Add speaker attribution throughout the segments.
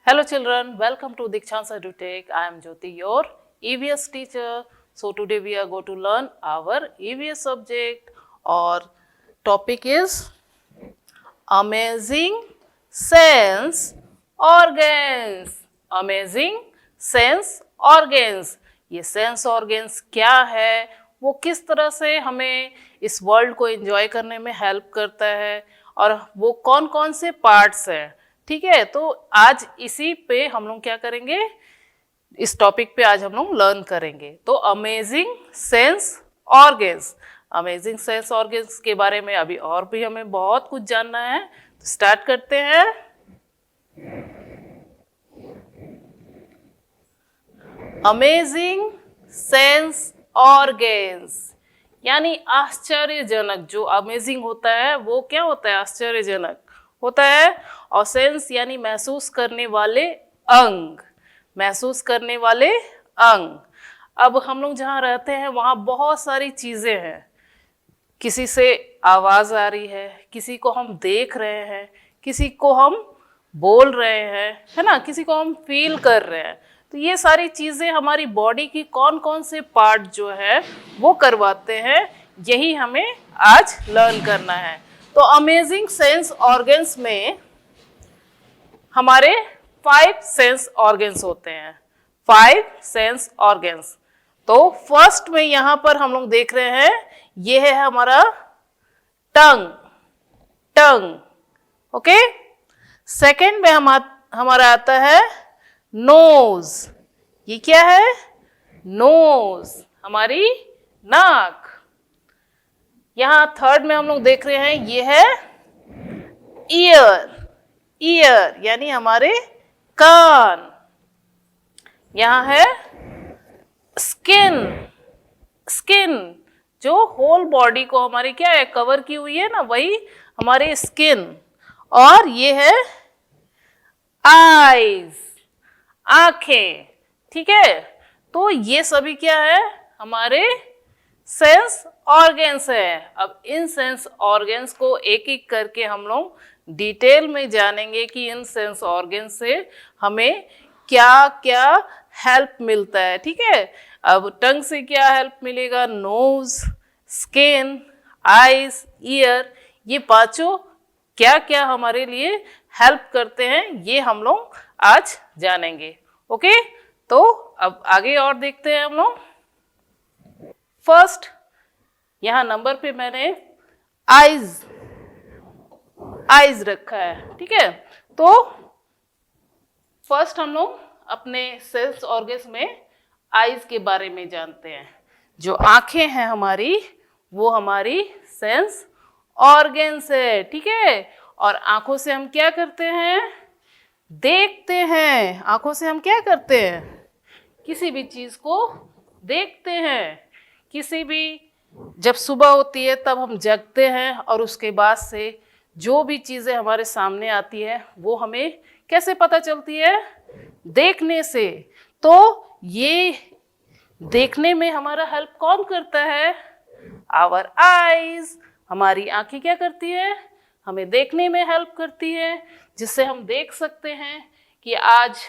Speaker 1: Hello children, welcome to Dikshant's EduTech. I am Jyoti, your EVS teacher. So today we are going to learn our EVS subject. Or topic is Amazing Sense Organs. Amazing Sense Organs. ये sense organs क्या है, वो किस तरह से हमें इस world को एंजॉय करने में हेल्प करता है और वो कौन कौन से पार्ट्स हैं. ठीक है, तो आज इसी पे हम लोग क्या करेंगे, इस टॉपिक पे आज हम लोग लर्न करेंगे. तो amazing sense organs, amazing sense organs के बारे में अभी और भी हमें बहुत कुछ जानना है. तो स्टार्ट करते हैं. अमेजिंग सेंस ऑर्गन्स यानी आश्चर्यजनक. जो अमेजिंग होता है वो क्या होता है, आश्चर्यजनक होता है. और सेंस यानी महसूस करने वाले अंग, महसूस करने वाले अंग. अब हम लोग जहाँ रहते हैं वहाँ बहुत सारी चीज़ें हैं. किसी से आवाज़ आ रही है, किसी को हम देख रहे हैं, किसी को हम बोल रहे हैं, है ना, किसी को हम फील कर रहे हैं. तो ये सारी चीज़ें हमारी बॉडी की कौन कौन से पार्ट जो है वो करवाते हैं, यही हमें आज लर्न करना है. तो अमेजिंग सेंस ऑर्गन्स में हमारे 5 सेंस ऑर्गन्स होते हैं. 5 सेंस ऑर्गन्स. तो फर्स्ट में यहाँ पर हम लोग देख रहे हैं, ये है हमारा टंग. टंग, ओके. सेकेंड में हमारा आता है नोज. ये क्या है, नोज, हमारी नाक. यहाँ थर्ड में हम लोग देख रहे हैं, ये है ईयर. ईयर यानी हमारे कान. यहाँ है स्किन. स्किन जो होल बॉडी को हमारी क्या है, कवर की हुई है ना, वही हमारी स्किन. और ये है आईज, आंखें. ठीक है, तो ये सभी क्या है, हमारे सेंस ऑर्गन्स है. अब इन सेंस ऑर्गन्स को एक एक करके हम लोग डिटेल में जानेंगे कि इन सेंस ऑर्गन से हमें क्या क्या हेल्प मिलता है. ठीक है, अब टंग से क्या हेल्प मिलेगा, नोज, स्किन, आईज, ईयर, ये पांचों क्या क्या हमारे लिए हेल्प करते हैं, ये हम लोग आज जानेंगे. ओके, तो अब आगे और देखते हैं हम लोग. फर्स्ट यहाँ नंबर पे मैंने आईज, आईज रखा है. ठीक है, तो फर्स्ट हम लोग अपने सेंस ऑर्गन्स में आईज के बारे में जानते हैं. जो आंखें हैं हमारी, वो हमारी सेंस ऑर्गन्स है. ठीक है, और आंखों से हम क्या करते हैं, देखते हैं. आंखों से हम क्या करते हैं, किसी भी चीज को देखते हैं. किसी भी, जब सुबह होती है तब हम जगते हैं और उसके बाद से जो भी चीज़ें हमारे सामने आती है वो हमें कैसे पता चलती है, देखने से. तो ये देखने में हमारा हेल्प कौन करता है, आवर आईज. हमारी आंखें क्या करती है, हमें देखने में हेल्प करती है, जिससे हम देख सकते हैं कि आज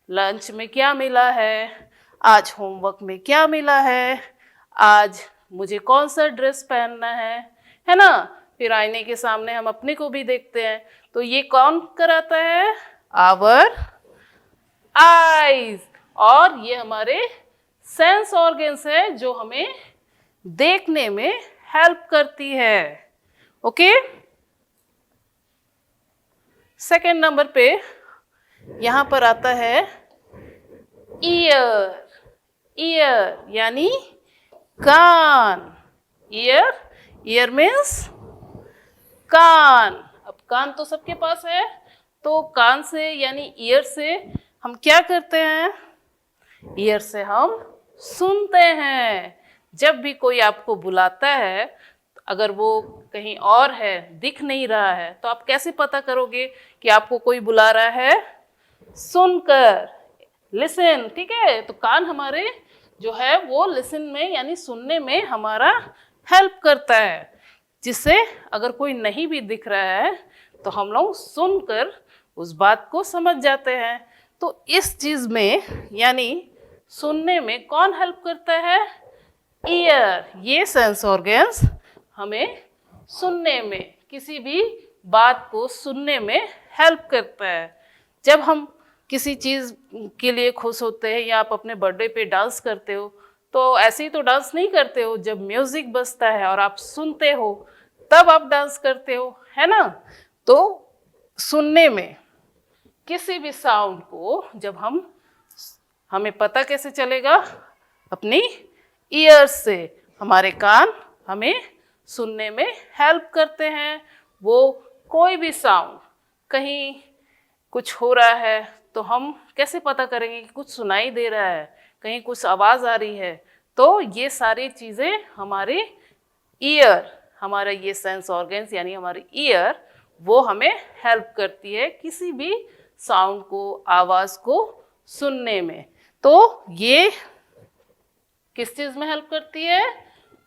Speaker 1: लंच में क्या मिला है, आज होमवर्क में क्या मिला है, आज मुझे कौन सा ड्रेस पहनना है ना. फिर आईने के सामने हम अपने को भी देखते हैं. तो ये कौन कराता है, आवर आईज. और ये हमारे सेंस ऑर्गन्स है जो हमें देखने में हेल्प करती है. ओके, सेकेंड नंबर पे यहाँ पर आता है ईयर. ईयर यानी कान. ईयर, ईयर मीन्स कान. अब कान तो सबके पास है, तो कान से यानी ईयर से हम क्या करते हैं, ईयर से हम सुनते हैं. जब भी कोई आपको बुलाता है, अगर वो कहीं और है, दिख नहीं रहा है, तो आप कैसे पता करोगे कि आपको कोई बुला रहा है, सुनकर. लिसन. ठीक है, तो कान हमारे जो है वो लिसन में यानी सुनने में हमारा हेल्प करता है, जिससे अगर कोई नहीं भी दिख रहा है तो हम लोग सुनकर उस बात को समझ जाते हैं. तो इस चीज में यानी सुनने में कौन हेल्प करता है? ईयर। ये सेंस ऑर्गन्स हमें सुनने में, किसी भी बात को सुनने में हेल्प करता है। जब हम किसी चीज के लिए खुश होते हैं या आप अपने बर्थडे पे डांस करते हो, तो ऐसे ही तो डांस नहीं करते हो, जब म्यूजिक बजता है और आप सुनते हो तब आप डांस करते हो, है ना? तो सुनने में किसी भी साउंड को जब हमें पता कैसे चलेगा? अपनी ईयर्स से। हमारे कान हमें सुनने में हेल्प करते हैं। वो कोई भी साउंड, कहीं कुछ हो रहा है तो हम कैसे पता करेंगे कि कुछ सुनाई दे रहा है, कहीं कुछ आवाज़ आ रही है? तो ये सारी चीज़ें हमारे ईयर, हमारा ये सेंस ऑर्गन्स यानी हमारी ईयर, वो हमें हेल्प करती है किसी भी साउंड को, आवाज़ को सुनने में। तो ये किस चीज़ में हेल्प करती है?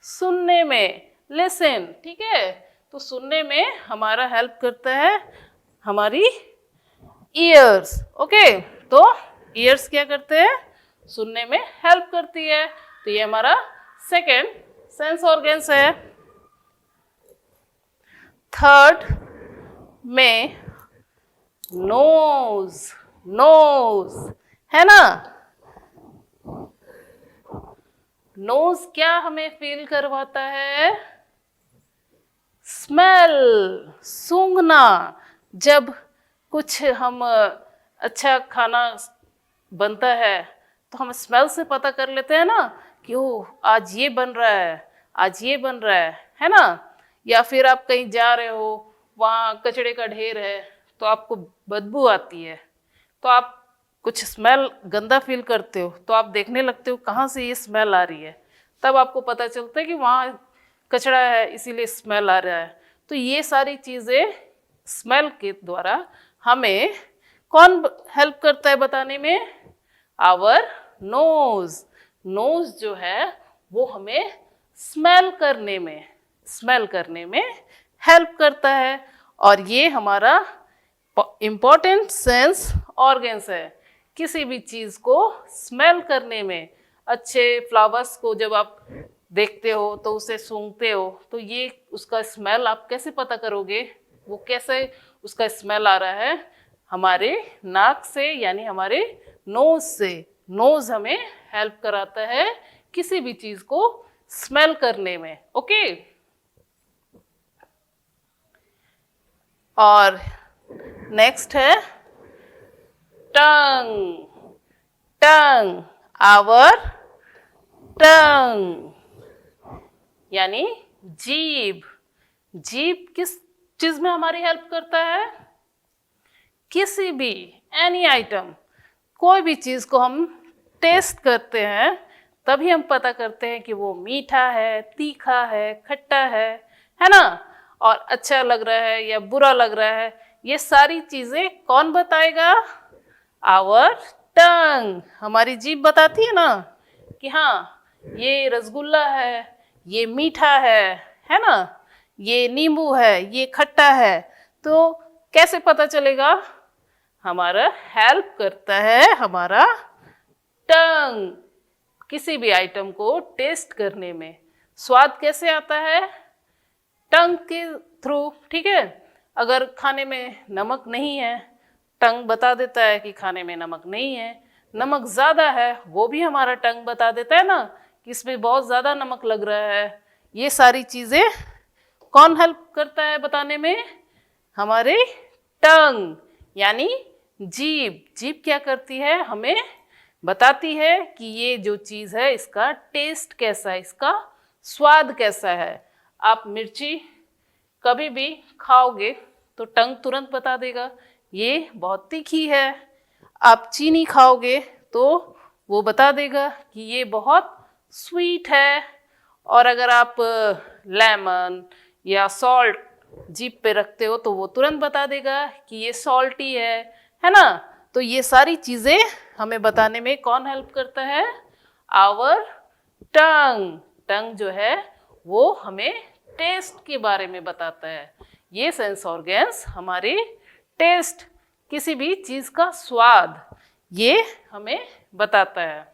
Speaker 1: सुनने में। लिसन, ठीक है? तो सुनने में हमारा हेल्प करता है हमारी ईयर्स। ओके, तो ईयर्स क्या करते हैं? सुनने में हेल्प करती है। तो ये हमारा सेकेंड सेंस ऑर्गन्स है। थर्ड में नोज, नोज है ना? नोज क्या हमें फील करवाता है? स्मेल, सूंघना। जब कुछ हम अच्छा खाना बनता है तो हम स्मेल से पता कर लेते हैं ना कि ओह आज ये बन रहा है, आज ये बन रहा है ना? या फिर आप कहीं जा रहे हो, वहाँ कचड़े का ढेर है तो आपको बदबू आती है, तो आप कुछ स्मेल गंदा फील करते हो, तो आप देखने लगते हो कहाँ से ये स्मेल आ रही है। तब आपको पता चलता है कि वहाँ कचड़ा है इसीलिए स्मेल आ रहा है। तो ये सारी चीज़ें स्मेल के द्वारा हमें कौन हेल्प करता है बताने में? Our nose. नोज जो है वो हमें स्मेल करने में हेल्प करता है। और ये हमारा इम्पॉर्टेंट सेंस ऑर्गन्स है। किसी भी चीज़ को स्मेल करने में, अच्छे फ्लावर्स को जब आप देखते हो तो उसे सूंघते हो, तो ये उसका स्मेल आप कैसे पता करोगे? वो कैसे उसका स्मेल आ रहा है? हमारे नाक से यानी हमारे नोज से। नोज हमें हेल्प कराता है किसी भी चीज़ को स्मेल करने में। ओके, और नेक्स्ट है टंग। टंग, आवर टंग यानी जीभ। जीभ किस चीज में हमारी हेल्प करता है? किसी भी एनी आइटम, कोई भी चीज को हम टेस्ट करते हैं तभी हम पता करते हैं कि वो मीठा है, तीखा है, खट्टा है ना? और अच्छा लग रहा है या बुरा लग रहा है, ये सारी चीजें कौन बताएगा? Our tongue. हमारी जीभ बताती है ना कि हाँ ये रसगुल्ला है, ये मीठा है ना? ये नींबू है, ये खट्टा है। तो कैसे पता चलेगा? हमारा हेल्प करता है हमारा टंग किसी भी आइटम को टेस्ट करने में। स्वाद कैसे आता है? टंग के थ्रू, ठीक है? अगर खाने में नमक नहीं है, टंग बता देता है कि खाने में नमक नहीं है। नमक ज़्यादा है, वो भी हमारा टंग बता देता है ना कि इसमें बहुत ज़्यादा नमक लग रहा है। ये सारी चीज़ें कौन हेल्प करता है बताने में? हमारे टंग यानी जीभ। जीभ क्या करती है? हमें बताती है कि ये जो चीज़ है इसका टेस्ट कैसा है, इसका स्वाद कैसा है। आप मिर्ची कभी भी खाओगे तो टंग तुरंत बता देगा ये बहुत तीखी है। आप चीनी खाओगे तो वो बता देगा कि ये बहुत स्वीट है। और अगर आप लेमन या सॉल्ट जीभ पे रखते हो तो वो तुरंत बता देगा कि ये सॉल्टी है ना? तो ये सारी चीज़ें हमें बताने में कौन हेल्प करता है? आवर टंग। टंग जो है वो हमें टेस्ट के बारे में बताता है। ये सेंस ऑर्गन्स हमारे टेस्ट, किसी भी चीज़ का स्वाद, ये हमें बताता है।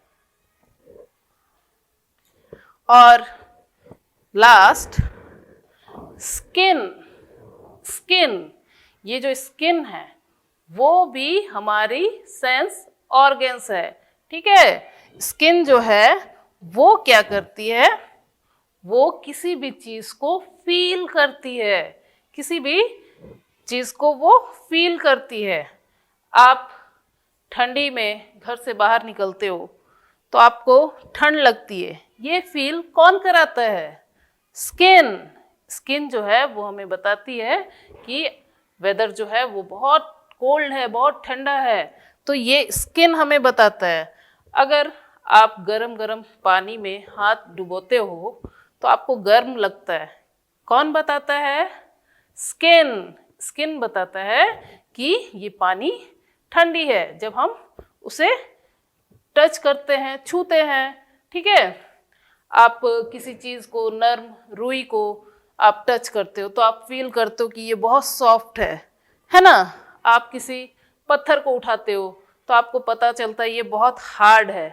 Speaker 1: और लास्ट स्किन। स्किन, ये जो स्किन है वो भी हमारी सेंस ऑर्गन्स है, ठीक है। स्किन जो है वो क्या करती है, वो किसी भी चीज को फील करती है, किसी भी चीज को वो फील करती है। आप ठंडी में घर से बाहर निकलते हो तो आपको ठंड लगती है, ये फील कौन कराता है? स्किन। स्किन जो है वो हमें बताती है कि वेदर जो है वो बहुत कोल्ड है, बहुत ठंडा है, तो ये स्किन हमें बताता है। अगर आप गरम गरम पानी में हाथ डुबोते हो तो आपको गर्म लगता है, कौन बताता है? स्किन। स्किन बताता है कि ये पानी ठंडी है जब हम उसे टच करते हैं, छूते हैं, ठीक है। आप किसी चीज को, नर्म रुई को आप टच करते हो तो आप फील करते हो कि ये बहुत सॉफ्ट है ना। आप किसी पत्थर को उठाते हो तो आपको पता चलता है ये बहुत हार्ड है।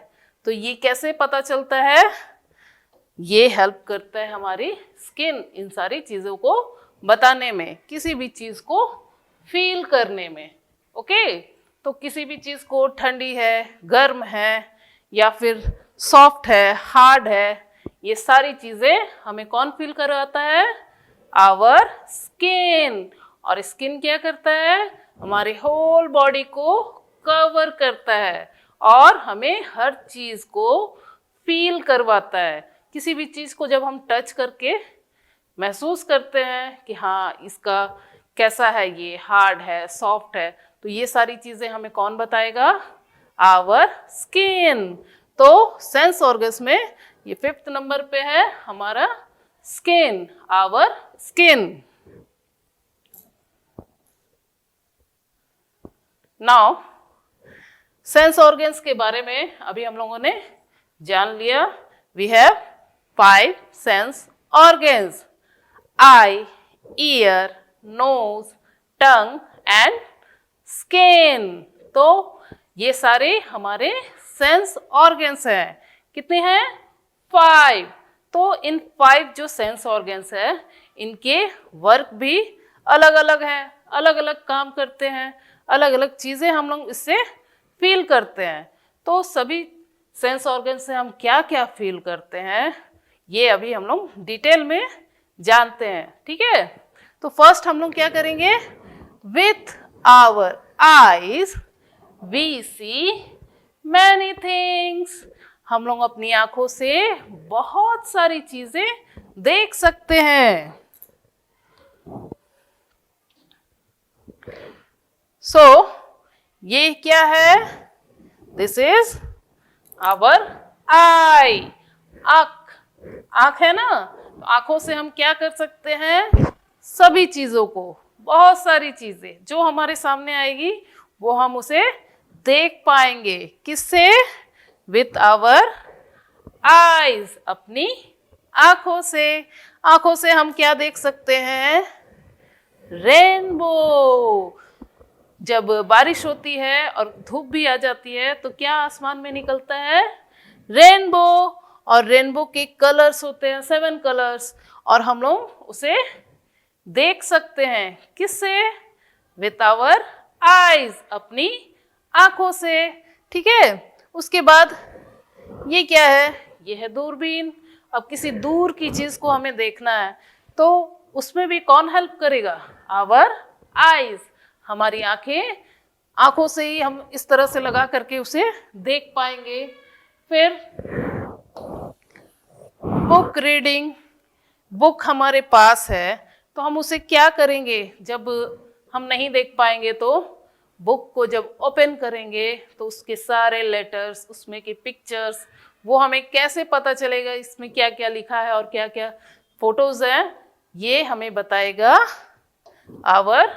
Speaker 1: तो ये कैसे पता चलता है? ये हेल्प करता है हमारी स्किन इन सारी चीजों को बताने में, किसी भी चीज को फील करने में। ओके, तो किसी भी चीज को ठंडी है, गर्म है, या फिर सॉफ्ट है, हार्ड है, ये सारी चीजें हमें कौन फील करवाता है? Our skin. और स्किन क्या करता है? हमारे होल बॉडी को कवर करता है और हमें हर चीज को फील करवाता है। किसी भी चीज को जब हम टच करके महसूस करते हैं कि हाँ इसका कैसा है, ये हार्ड है, सॉफ्ट है, तो ये सारी चीजें हमें कौन बताएगा? Our skin. तो सेंस ऑर्गन्स में ये 5th नंबर पे है हमारा skin, our skin. Now sense organs के बारे में अभी हम लोगों ने जान लिया। We have 5 sense organs: eye, ear, nose, tongue and skin. तो ये सारे हमारे सेंस ऑर्गन्स हैं। कितने हैं? 5। तो इन 5 जो सेंस ऑर्गन्स है इनके वर्क भी अलग अलग है, अलग अलग काम करते हैं, अलग अलग चीजें हम लोग इससे फील करते हैं। तो सभी सेंस ऑर्गन से हम क्या क्या फील करते हैं ये अभी हम लोग डिटेल में जानते हैं, ठीक है। तो फर्स्ट हम लोग क्या करेंगे? With our eyes we see many things. हम लोग अपनी आंखों से बहुत सारी चीजें देख सकते हैं। सो ये क्या है? दिस इज आवर आई। आंख, आंख है ना, तो आंखों से हम क्या कर सकते हैं? सभी चीजों को, बहुत सारी चीजें जो हमारे सामने आएगी वो हम उसे देख पाएंगे। किससे? विथ आवर आईज, अपनी आंखों से। आंखों से हम क्या देख सकते हैं? रेनबो। जब बारिश होती है और धूप भी आ जाती है तो क्या आसमान में निकलता है? रेनबो। और रेनबो के कलर्स होते हैं 7 कलर्स, और हम लोग उसे देख सकते हैं। किससे? विथ आवर आईज, अपनी आंखों से, ठीक है। उसके बाद ये क्या है? ये है दूरबीन। अब किसी दूर की चीज को हमें देखना है तो उसमें भी कौन हेल्प करेगा? आवर आईज, हमारी आंखें। आंखों से ही हम इस तरह से लगा करके उसे देख पाएंगे। फिर बुक रीडिंग। बुक हमारे पास है तो हम उसे क्या करेंगे? जब हम नहीं देख पाएंगे तो बुक को जब ओपन करेंगे तो उसके सारे लेटर्स, उसमें की पिक्चर्स, वो हमें कैसे पता चलेगा इसमें क्या क्या लिखा है और क्या क्या फोटोज हैं? ये हमें बताएगा आवर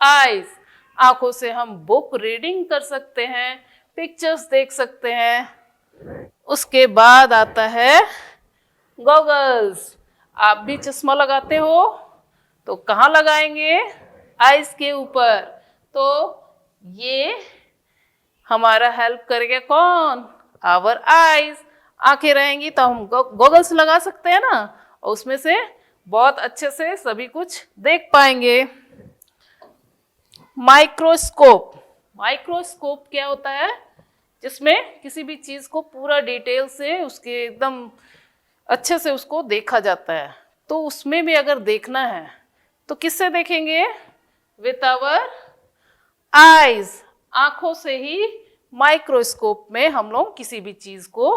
Speaker 1: आईज। आंखों से हम बुक रीडिंग कर सकते हैं, पिक्चर्स देख सकते हैं। उसके बाद आता है गॉगल्स। आप भी चश्मा लगाते हो तो कहाँ लगाएंगे? आईज के ऊपर। तो ये हमारा हेल्प करेगा कौन? Our eyes. आंखें रहेंगी तो हम गॉगल्स लगा सकते हैं ना, और उसमें से बहुत अच्छे से सभी कुछ देख पाएंगे। माइक्रोस्कोप। माइक्रोस्कोप क्या होता है? जिसमें किसी भी चीज को पूरा डिटेल से उसके एकदम अच्छे से उसको देखा जाता है। तो उसमें भी अगर देखना है तो किससे देखेंगे? With our eyes. आंखों से ही माइक्रोस्कोप में हम लोग किसी भी चीज को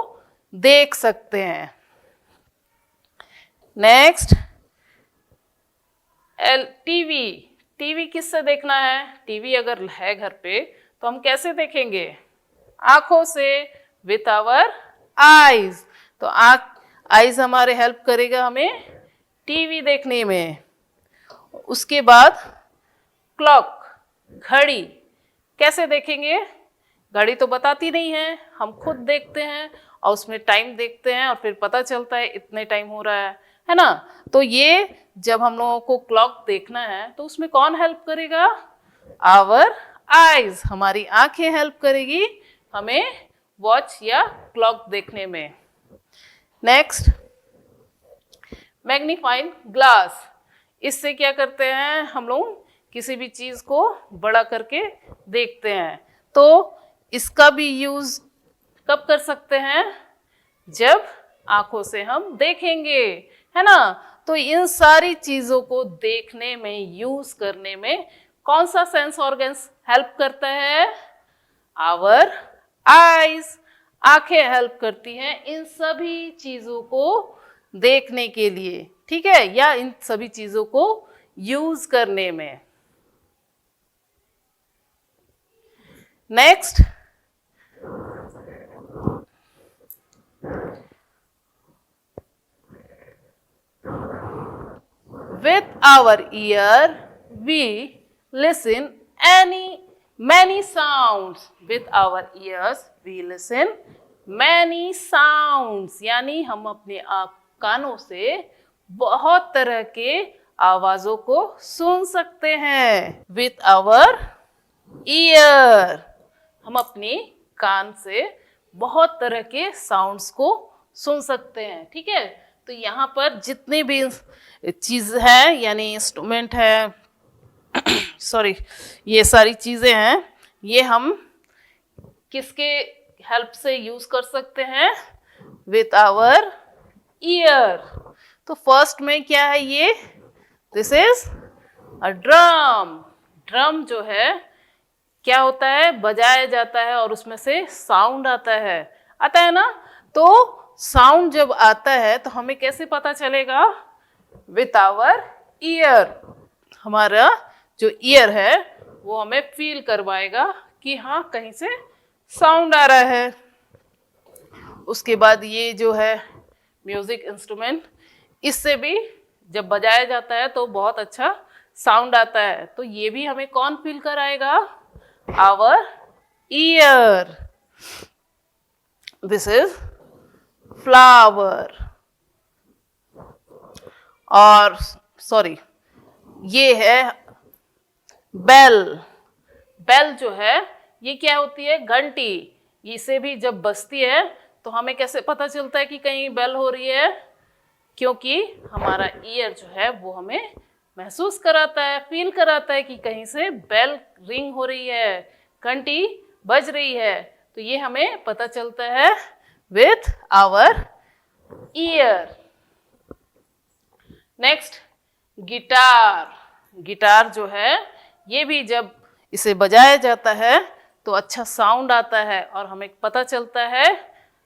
Speaker 1: देख सकते हैं। Next, TV. टीवी किससे देखना है? टीवी अगर है घर पे तो हम कैसे देखेंगे? आंखों से, विथ आवर आईज। तो आईज हमारे हेल्प करेगा हमें टीवी देखने में। उसके बाद क्लॉक, घड़ी। कैसे देखेंगे? घड़ी तो बताती नहीं है, हम खुद देखते हैं और उसमें टाइम देखते हैं और फिर पता चलता है इतने टाइम हो रहा है ना। तो ये जब हम लोगों को क्लॉक देखना है तो उसमें कौन हेल्प करेगा? Our eyes. हमारी आंखें हेल्प करेगी हमें वॉच या क्लॉक देखने में। Next, magnifying glass. इससे क्या करते हैं हम लोग? किसी भी चीज को बड़ा करके देखते हैं। तो इसका भी यूज कब कर सकते हैं? जब आंखों से हम देखेंगे, है ना। तो इन सारी चीजों को देखने में, यूज करने में कौन सा सेंस ऑर्गन्स हेल्प करता है? Our eyes. आंखें हेल्प करती हैं इन सभी चीजों को देखने के लिए, ठीक है, या इन सभी चीजों को यूज करने में। Next, with our ear we listen many sounds. With our ears we listen many sounds, यानी हम अपने कानों से बहुत तरह के आवाजों को सुन सकते हैं। With our ear, हम अपने कान से बहुत तरह के साउंड्स को सुन सकते हैं, ठीक है। तो यहाँ पर जितने भी चीज है, यानी इंस्ट्रूमेंट है सॉरी, ये सारी चीजें हैं, ये हम किसके हेल्प से यूज कर सकते हैं? With our ear. तो फर्स्ट में क्या है ये? This is a drum. Drum जो है क्या होता है? बजाया जाता है और उसमें से साउंड आता है ना। तो साउंड जब आता है तो हमें कैसे पता चलेगा? With our ear. हमारा जो ईयर है वो हमें फील करवाएगा कि हाँ कहीं से साउंड आ रहा है। उसके बाद ये जो है म्यूजिक इंस्ट्रूमेंट, इससे भी जब बजाया जाता है तो बहुत अच्छा साउंड आता है। तो ये भी हमें कौन फील कराएगा? Our ear. This is flower. और सॉरी, ये है बेल। बेल जो है ये क्या होती है? घंटी। इसे भी जब बजती है तो हमें कैसे पता चलता है कि कहीं बेल हो रही है? क्योंकि हमारा ईयर जो है वो हमें महसूस कराता है, फील कराता है कि कहीं से बेल रिंग हो रही है, घंटी बज रही है। तो ये हमें पता चलता है with our ear. Next, guitar. Guitar जो है ये भी जब इसे बजाया जाता है तो अच्छा साउंड आता है और हमें पता चलता है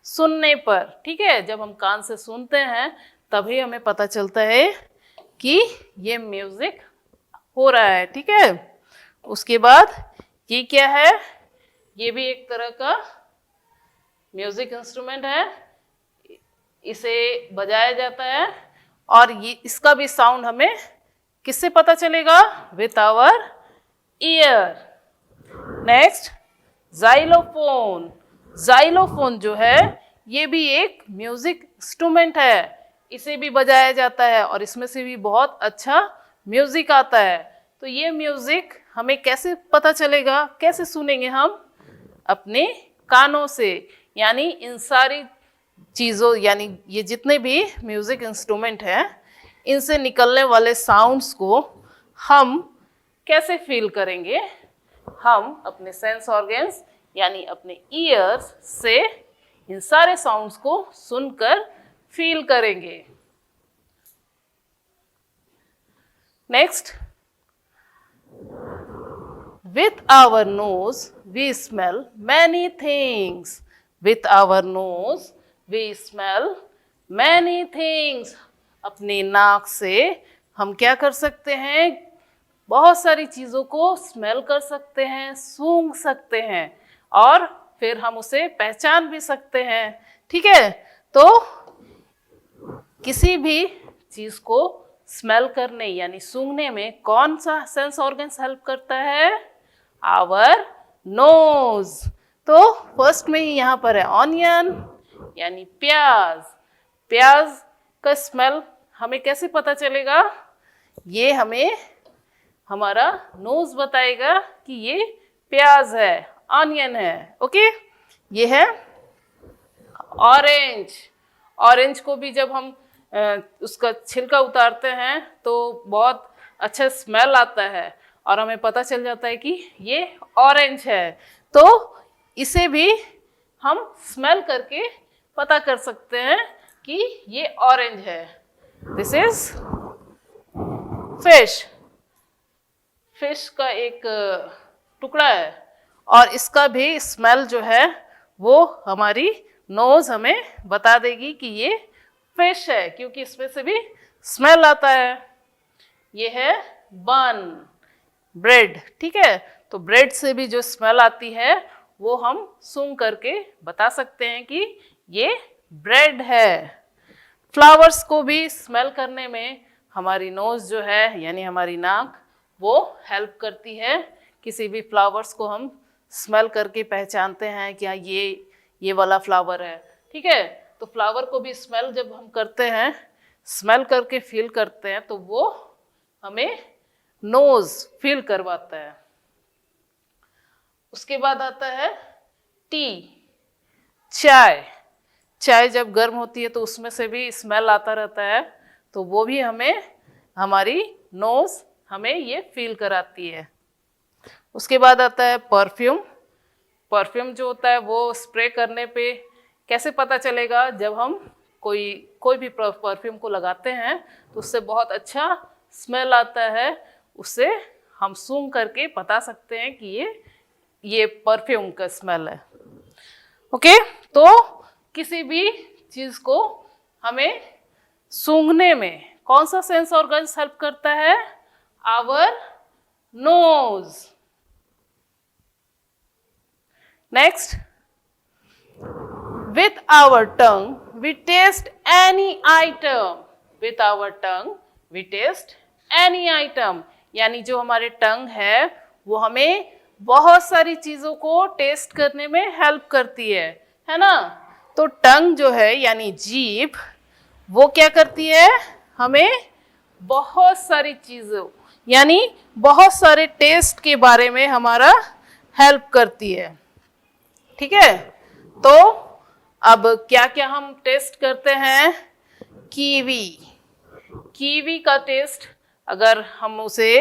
Speaker 1: सुनने पर, ठीक है। जब हम कान से सुनते हैं तभी हमें पता चलता है कि ये म्यूजिक हो रहा है, ठीक है। उसके बाद ये क्या है? ये भी एक तरह का म्यूजिक इंस्ट्रूमेंट है, इसे बजाया जाता है और ये इसका भी साउंड हमें किससे पता चलेगा? With our ear. Next, xylophone. Xylophone जो है ये भी एक म्यूजिक इंस्ट्रूमेंट है, इसे भी बजाया जाता है और इसमें से भी बहुत अच्छा म्यूजिक आता है। तो ये म्यूजिक हमें कैसे पता चलेगा? कैसे सुनेंगे हम? अपने कानों से, यानी इन सारी चीज़ों, यानी ये जितने भी म्यूजिक इंस्ट्रूमेंट हैं इनसे निकलने वाले साउंड्स को हम कैसे फील करेंगे? हम अपने सेंस ऑर्गन्स यानी अपने ईयर्स से इन सारे साउंड्स को सुनकर फील करेंगे। Next, with our nose we smell many things. With our nose we smell many things. अपने नाक से हम क्या कर सकते हैं? बहुत सारी चीज़ों को स्मेल कर सकते हैं, सूंघ सकते हैं और फिर हम उसे पहचान भी सकते हैं। ठीक है, तो किसी भी चीज़ को स्मेल करने यानी सूंघने में कौन सा सेंस ऑर्गन्स हेल्प करता है? Our knows. तो फर्स्ट में ही यहाँ पर है ऑनियन यानी प्याज। प्याज का स्मेल हमें कैसे पता चलेगा? ये हमें हमारा नोज बताएगा कि ये प्याज है, ऑनियन है। ओके, ये है ऑरेंज। ऑरेंज को भी जब हम उसका छिलका उतारते हैं तो बहुत अच्छा स्मेल आता है और हमें पता चल जाता है कि ये ऑरेंज है। तो इसे भी हम स्मेल करके पता कर सकते हैं कि ये ऑरेंज है। This is fish. फिश का एक टुकड़ा है और इसका भी स्मेल जो है वो हमारी नोज हमें बता देगी कि ये फिश है, क्योंकि इसमें से भी स्मेल आता है। ये है बन, ब्रेड। ठीक है, तो ब्रेड से भी जो स्मेल आती है वो हम सूंघ करके बता सकते हैं कि ये ब्रेड है। फ्लावर्स को भी स्मेल करने में हमारी नोज जो है यानी हमारी नाक वो हेल्प करती है। किसी भी फ्लावर्स को हम स्मेल करके पहचानते हैं कि हाँ ये वाला फ्लावर है। ठीक है, तो फ्लावर को भी स्मेल जब हम करते हैं, स्मेल करके फील करते हैं, तो वो हमें नोज फील करवाता है। उसके बाद आता है टी, चाय। चाय जब गर्म होती है तो उसमें से भी स्मेल आता रहता है, तो वो भी हमें हमारी नोज हमें ये फील कराती है। उसके बाद आता है परफ्यूम। परफ्यूम जो होता है वो स्प्रे करने पे कैसे पता चलेगा? जब हम कोई भी परफ्यूम को लगाते हैं तो उससे बहुत अच्छा स्मेल आता है, उससे हम सूंघ करके बता सकते हैं कि ये परफ्यूम का स्मेल है। ओके, तो किसी भी चीज़ को हमें सूंघने में कौन सा सेंस ऑर्गन्स हेल्प करता है? Our nose. Next, with our tongue we taste any item. With our tongue we taste any item. यानी जो हमारे टंग है वो हमें बहुत सारी चीज़ों को टेस्ट करने में हेल्प करती है ना? तो टंग जो है यानी जीभ वो क्या करती है? हमें बहुत सारी चीज़ों यानी बहुत सारे टेस्ट के बारे में हमारा हेल्प करती है। ठीक है, तो अब क्या क्या हम टेस्ट करते हैं? कीवी। कीवी का टेस्ट अगर हम उसे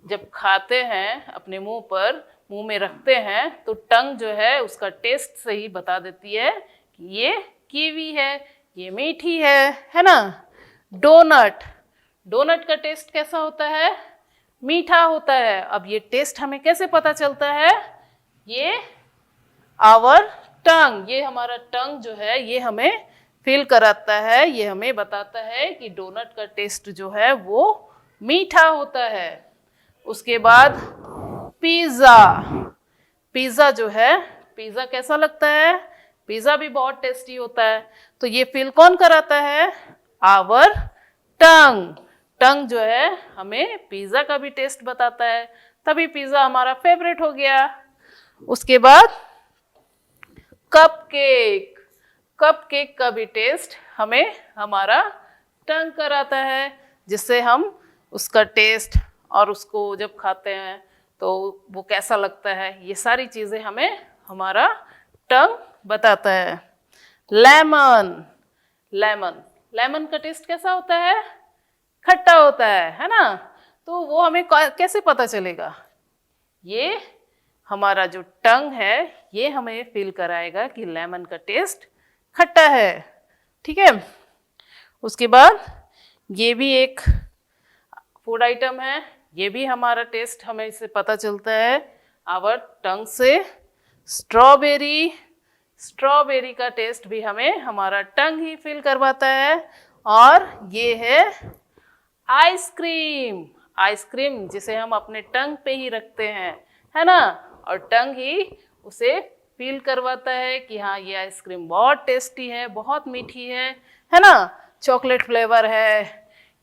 Speaker 1: जब खाते हैं अपने मुंह में रखते हैं तो टंग जो है उसका टेस्ट से ही बता देती है कि ये कीवी है, ये मीठी है ना? डोनट। डोनट का टेस्ट कैसा होता है? मीठा होता है। अब ये टेस्ट हमें कैसे पता चलता है? ये आवर टंग, ये हमारा टंग जो है ये हमें फील कराता है, ये हमें बताता है कि डोनट का टेस्ट जो है वो मीठा होता है। उसके बाद पिज़्ज़ा। पिज़्ज़ा जो है, पिज़्ज़ा कैसा लगता है? पिज़्ज़ा भी बहुत टेस्टी होता है। तो ये फील कौन कराता है? आवर टंग। टंग जो है हमें पिज़्ज़ा का भी टेस्ट बताता है, तभी पिज़्ज़ा हमारा फेवरेट हो गया। उसके बाद कपकेक। कपकेक का भी टेस्ट हमें हमारा टंग कराता है, जिससे हम उसका टेस्ट और उसको जब खाते हैं तो वो कैसा लगता है, ये सारी चीज़ें हमें हमारा टंग बताता है। लेमन, लेमन, लेमन का टेस्ट कैसा होता है? खट्टा होता है ना? तो वो हमें कैसे पता चलेगा? ये हमारा जो टंग है ये हमें फील कराएगा कि लेमन का टेस्ट खट्टा है। ठीक है, उसके बाद ये भी एक फूड आइटम है, ये भी हमारा टेस्ट हमें इससे पता चलता है आवर टंग से। स्ट्रॉबेरी, स्ट्रॉबेरी का टेस्ट भी हमें हमारा टंग ही फील करवाता है। और ये है आइसक्रीम, आइसक्रीम जिसे हम अपने टंग पे ही रखते हैं, है ना? और टंग ही उसे फील करवाता है कि हाँ ये आइसक्रीम बहुत टेस्टी है, बहुत मीठी है ना? चॉकलेट फ्लेवर है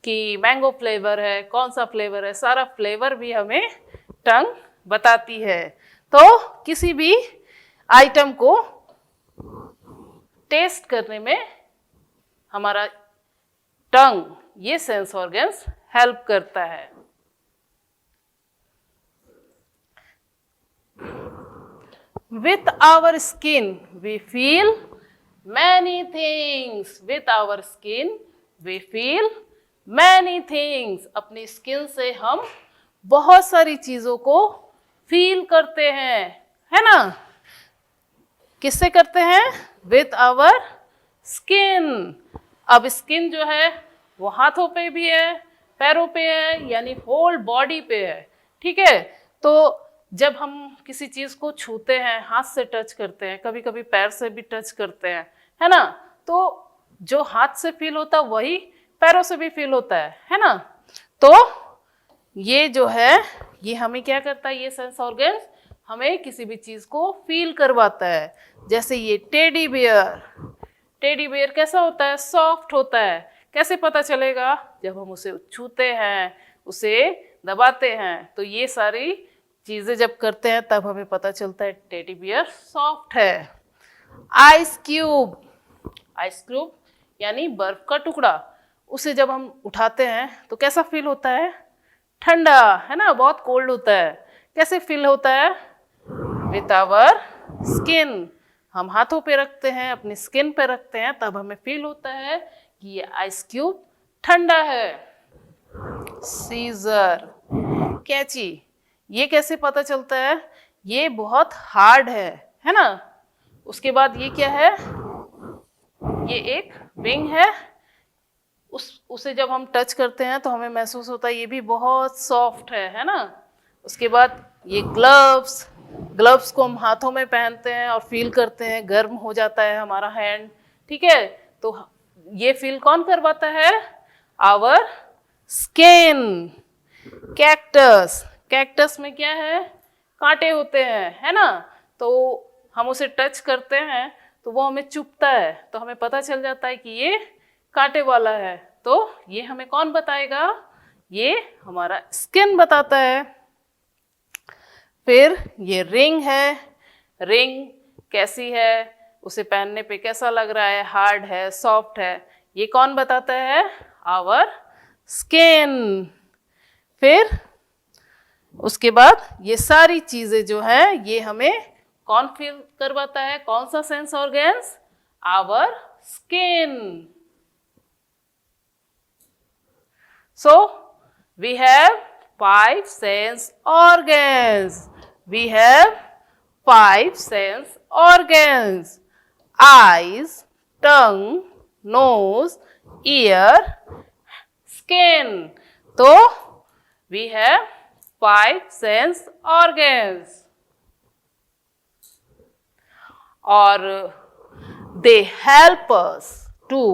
Speaker 1: कि मैंगो फ्लेवर है, कौन सा फ्लेवर है, सारा फ्लेवर भी हमें टंग बताती है। तो किसी भी आइटम को टेस्ट करने में हमारा टंग, ये सेंस ऑर्गन्स हेल्प करता है। With our skin we feel many things. With our skin we feel many things. अपनी स्किन से हम बहुत सारी चीज़ों को फील करते हैं, है ना? किससे करते हैं? With our skin. अब स्किन जो है वो हाथों पे भी है, पैरों पे है, यानी होल बॉडी पे है। ठीक है, तो जब हम किसी चीज़ को छूते हैं, हाथ से टच करते हैं, कभी कभी पैर से भी टच करते हैं, है ना? तो जो हाथ से फील होता है वही पैरों से भी फील होता है ना? तो ये जो है ये हमें क्या करता है, ये सेंस ऑर्गन हमें किसी भी चीज़ को फील करवाता है। जैसे ये टेडी बियर, टेडी बियर कैसा होता है? सॉफ्ट होता है। कैसे पता चलेगा? जब हम उसे छूते हैं, उसे दबाते हैं, तो ये सारी चीज़ें जब करते हैं तब हमें पता चलता है टेडी बियर सॉफ्ट है। आइस क्यूब, आइस क्यूब यानी बर्फ का टुकड़ा, उसे जब हम उठाते हैं तो कैसा फील होता है? ठंडा, है ना? बहुत कोल्ड होता है। कैसे फील होता है? विथ आवर स्किन, हम हाथों पे रखते हैं, अपनी स्किन पे रखते हैं, तब हमें फील होता है कि ये आइस क्यूब ठंडा है। सीजर, कैंची, ये कैसे पता चलता है? ये बहुत हार्ड है ना? उसके बाद ये क्या है? ये एक विंग है, उसे जब हम टच करते हैं तो हमें महसूस होता है ये भी बहुत सॉफ्ट है ना? उसके बाद ये ग्लव्स, ग्लव्स को हम हाथों में पहनते हैं और फील करते हैं, गर्म हो जाता है हमारा हैंड। ठीक है, तो ये फील कौन करवाता है? Our skin. कैक्टस, कैक्टस में क्या है? कांटे होते हैं, है ना? तो हम उसे टच करते हैं तो वो हमें चुभता है, तो हमें पता चल जाता है कि ये कांटे वाला है। तो ये हमें कौन बताएगा? ये हमारा स्किन बताता है। फिर ये रिंग है, रिंग कैसी है? उसे पहनने पे कैसा लग रहा है? हार्ड है, सॉफ्ट है? ये कौन बताता है? Our skin. फिर उसके बाद ये सारी चीज़ें जो है ये हमें कौन फील करवाता है? कौन सा sense organs? Our skin. So we have 5 sense organs. We have 5 sense organs: eyes, tongue, nose, ear, skin. So we have 5 sense organs. और they help us to,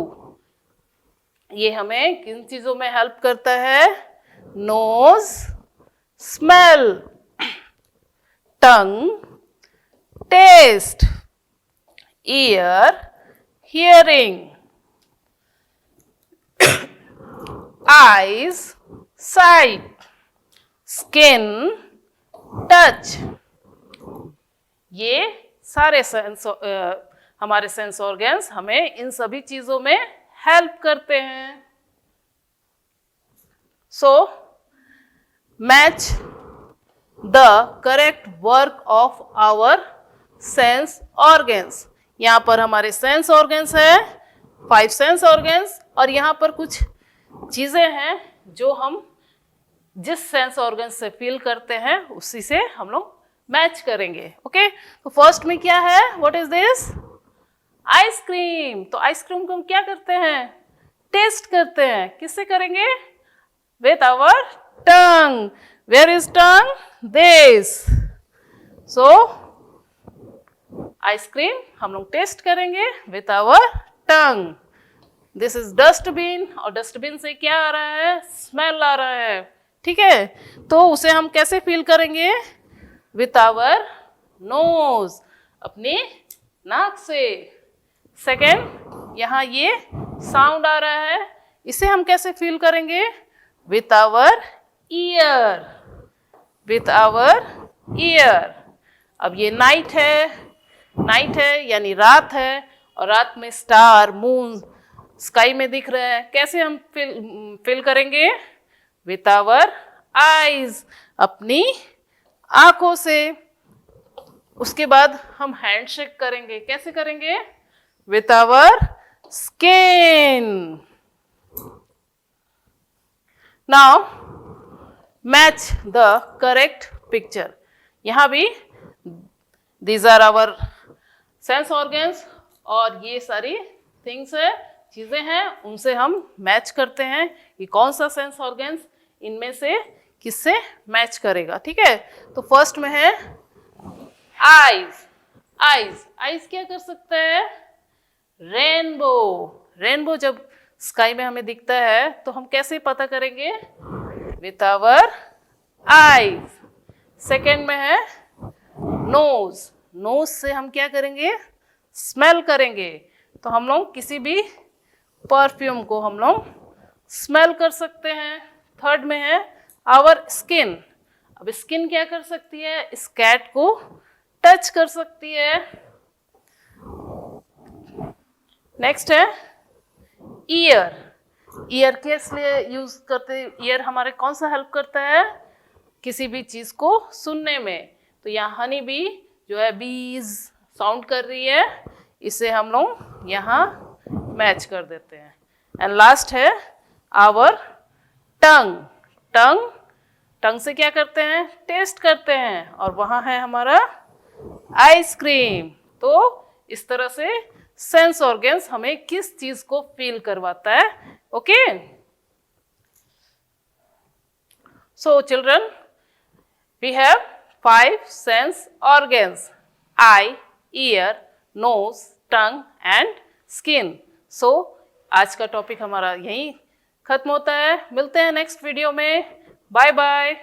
Speaker 1: ये हमें किन चीज़ों में हेल्प करता है? Nose, smell, tongue, taste, ear, hearing, eyes, sight, skin, touch. ये सारे हमारे सेंस ऑर्गन्स हमें इन सभी चीज़ों में हेल्प करते हैं। So match the correct work of our sense organs. यहाँ पर हमारे सेंस ऑर्गन्स है, 5 सेंस ऑर्गन्स, और यहाँ पर कुछ चीजें हैं जो हम जिस सेंस ऑर्गन से फील करते हैं उसी से हम लोग मैच करेंगे। ओके, तो फर्स्ट में क्या है, व्हाट इज दिस, आइसक्रीम। तो आइसक्रीम को हम क्या करते हैं, टेस्ट करते हैं। किससे करेंगे, with our tongue. Where is tongue, this. So ice cream हम लोग टेस्ट करेंगे with our tongue. This is dustbin, और डस्टबिन से क्या आ रहा है, स्मेल आ रहा है। ठीक है, तो उसे हम कैसे फील करेंगे, विथ आवर नोज, अपने नाक से। सेकेंड, यहाँ ये साउंड आ रहा है, इसे हम कैसे फील करेंगे, with our ear, with our ear. अब ये नाइट है यानी रात है, और रात में स्टार मून स्काई में दिख रहा है, कैसे हम फील करेंगे, विथ आवर आईज, अपनी आंखों से। उसके बाद हम हैंडशेक करेंगे, कैसे करेंगे, with our skin. Now match the correct picture. यहां भी these are our sense organs, और ये सारी थिंग्स है, चीजें हैं, उनसे हम मैच करते हैं कि कौन सा सेंस ऑर्गन्स इनमें से किससे मैच करेगा। ठीक है, तो फर्स्ट में है आईज। आईज क्या कर सकता है, रेनबो जब स्काई में हमें दिखता है तो हम कैसे पता करेंगे, विथ आवर आईज। सेकेंड में है नोज से हम क्या करेंगे, स्मेल करेंगे। तो हम लोग किसी भी परफ्यूम को हम लोग स्मेल कर सकते हैं। थर्ड में है आवर स्किन। अब स्किन क्या कर सकती है, इस कैट को टच कर सकती है। नेक्स्ट है ईयर किस लिए यूज करते हैं, ईयर हमारे कौन सा हेल्प करता है, किसी भी चीज को सुनने में। तो यहाँ हनी बी जो है बीज साउंड कर रही है, इसे हम लोग यहाँ मैच कर देते हैं। एंड लास्ट है आवर टंग से क्या करते हैं, टेस्ट करते हैं, और वहां है हमारा आइसक्रीम। तो इस तरह से सेंस ऑर्गन्स हमें किस चीज को फील करवाता है। Okay, so children, we have 5 sense organs, eye, ear, nose, tongue and skin. So आज का टॉपिक हमारा यहीं खत्म होता है। मिलते हैं नेक्स्ट वीडियो में। Bye bye.